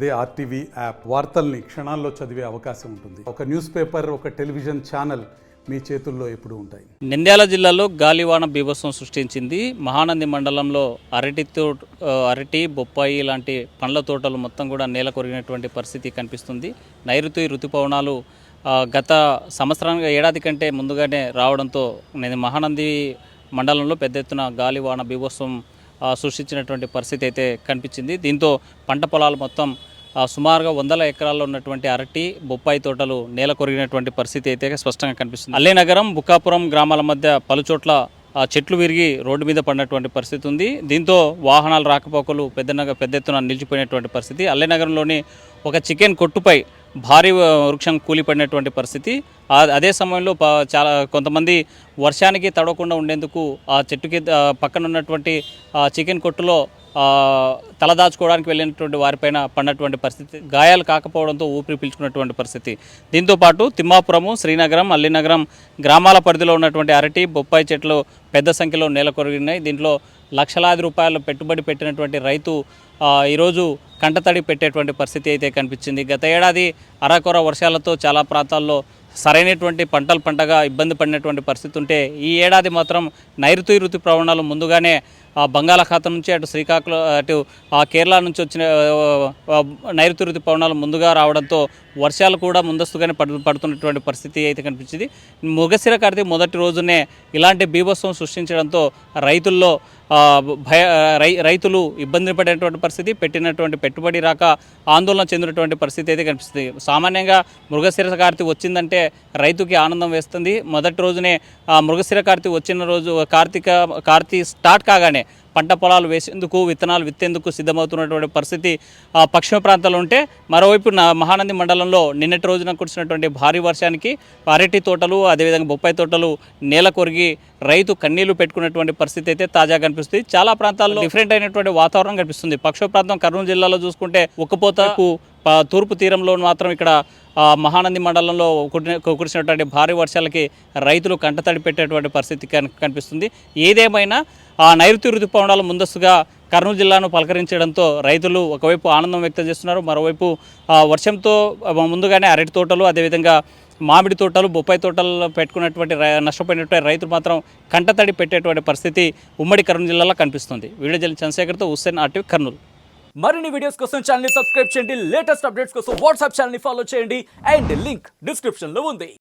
అదే RTV app వార్తల్ని క్షణాల్లో చదివే అవకాశం ఉంటుంది. ఒక న్యూస్ పేపర్, ఒక టెలివిజన్ ఛానల్ మీ చేతుల్లో ఎప్పుడూ ఉంటాయి. నంద్యాల జిల్లాలో గాలివాన బీభత్సం సృష్టించింది. మహానంది మండలంలో అరటి, బొప్పాయి లాంటి పండ్ల తోటలు మొత్తం కూడా నేల కొరిగినటువంటి పరిస్థితి కనిపిస్తుంది. నైరుతి ఋతుపవనాలు గత సంవత్సరానికి ఏడాది కంటే ముందుగానే రావడంతో మహానంది మండలంలో పెద్ద ఎత్తున గాలివాన బీభత్సం సృష్టించినటువంటి పరిస్థితి అయితే కనిపించింది. దీంతో పంట పొలాలు మొత్తం సుమారుగా 100 ఎకరాల్లో ఉన్నటువంటి అరటి, బొప్పాయి తోటలు నేల కొరిగినటువంటి పరిస్థితి అయితే స్పష్టంగా కనిపిస్తుంది. అల్లేనగరం, బుక్కాపురం గ్రామాల మధ్య పలుచోట్ల చెట్లు విరిగి రోడ్డు మీద పడినటువంటి పరిస్థితి ఉంది. దీంతో వాహనాల రాకపోకలు పెద్ద ఎత్తున నిలిచిపోయినటువంటి పరిస్థితి. అల్లేనగరంలోని ఒక చికెన్ కొట్టుపై భారీ వృక్షం కూలిపడినటువంటి పరిస్థితి. అదే సమయంలో కొంతమంది వర్షానికి తడవకుండా ఉండేందుకు ఆ చెట్టుకి పక్కన ఉన్నటువంటి చికెన్ కొట్టులో తలదాచుకోవడానికి వెళ్ళినటువంటి వారిపైన పడినటువంటి పరిస్థితి. గాయాలు కాకపోవడంతో ఊపిరి పీల్చుకున్నటువంటి పరిస్థితి. దీంతోపాటు తిమ్మాపురము, శ్రీనగరం, అల్లినగరం గ్రామాల పరిధిలో ఉన్నటువంటి అరటి, బొప్పాయి చెట్లు పెద్ద సంఖ్యలో నేల కొరిగినాయి. దీంట్లో లక్షలాది రూపాయలు పెట్టుబడి పెట్టినటువంటి రైతు ఈరోజు కంటతడి పెట్టేటువంటి పరిస్థితి అయితే కనిపించింది. గత ఏడాది అరాకొర వర్షాలతో చాలా ప్రాంతాల్లో సరైనటువంటి పంటలు పంటగా ఇబ్బంది పడినటువంటి పరిస్థితి ఉంటే, ఈ ఏడాది మాత్రం నైరుతి ఋతుపవనాలు ముందుగానే బంగాళాఖాతం నుంచి అటు శ్రీకాకుళం, అటు కేరళ నుంచి వచ్చిన నైరుతి ఋతుపవనాలు ముందుగా రావడంతో వర్షాలు కూడా ముందస్తుగానే పడుతున్నటువంటి పరిస్థితి అయితే కనిపించింది. మృగశిర కార్తె మొదటి రోజునే ఇలాంటి బీభత్సం సృష్టించడంతో రైతులు ఇబ్బంది పడేటువంటి పరిస్థితి, పెట్టినటువంటి పెట్టుబడి రాక ఆందోళన చెందినటువంటి పరిస్థితి అయితే కనిపిస్తుంది. సామాన్యంగా మృగశిర కార్తె వచ్చిందంటే రైతుకి ఆనందం వేస్తుంది. మొదటి రోజునే మృగశిర కార్తె వచ్చిన రోజు కార్తీ స్టార్ట్ కాగానే పంట పొలాలు వేసేందుకు, విత్తనాలు విత్తేందుకు సిద్ధమవుతున్నటువంటి పరిస్థితి పశ్చిమ ప్రాంతాల్లో ఉంటే, మరోవైపు మహానంది మండలంలో నిన్నటి రోజున కురిసినటువంటి భారీ వర్షానికి అరటి తోటలు, అదేవిధంగా బొప్పాయి తోటలు నేల కొరిగి రైతు కన్నీళ్లు పెట్టుకున్నటువంటి పరిస్థితి అయితే తాజాగా కనిపిస్తుంది. చాలా ప్రాంతాల్లో డిఫరెంట్ అయినటువంటి వాతావరణం కనిపిస్తుంది. పశ్చిమ ప్రాంతం కర్నూలు జిల్లాలో చూసుకుంటే ఉక్కపోతకు తూర్పు తీరంలో మాత్రం ఇక్కడ మహానంది మండలంలో కురిసినటువంటి భారీ వర్షాలకి రైతులు కంటతడి పెట్టేటువంటి పరిస్థితి కనిపిస్తుంది. ఏదేమైనా నైరుతి ఋతుపవనాలు ముందస్తుగా కర్నూలు జిల్లాను పలకరించడంతో రైతులు ఒకవైపు ఆనందం వ్యక్తం చేస్తున్నారు. మరోవైపు వర్షంతో ముందుగానే అరటి తోటలు, అదేవిధంగా మామిడి తోటలు, బొప్పాయి తోటలు పెట్టుకున్నటువంటి నష్టపోయినటువంటి రైతులు మాత్రం కంటతడి పెట్టేటువంటి పరిస్థితి ఉమ్మడి కర్నూలు జిల్లాలో కనిపిస్తుంది. వీడియో జర్నలిస్ట్ చంద్రశేఖర్తో హుస్సేన్, ఆర్టీవీ, కర్నూలు. మరిన్ని వీడియోస్ కోసం ఛానల్ ని సబ్స్క్రైబ్ చేయండి. లేటెస్ట్ అప్డేట్స్ కోసం వాట్సాప్ ఛానల్ ని ఫాలో చేయండి. అండ్ లింక్ డిస్క్రిప్షన్ లో ఉంది.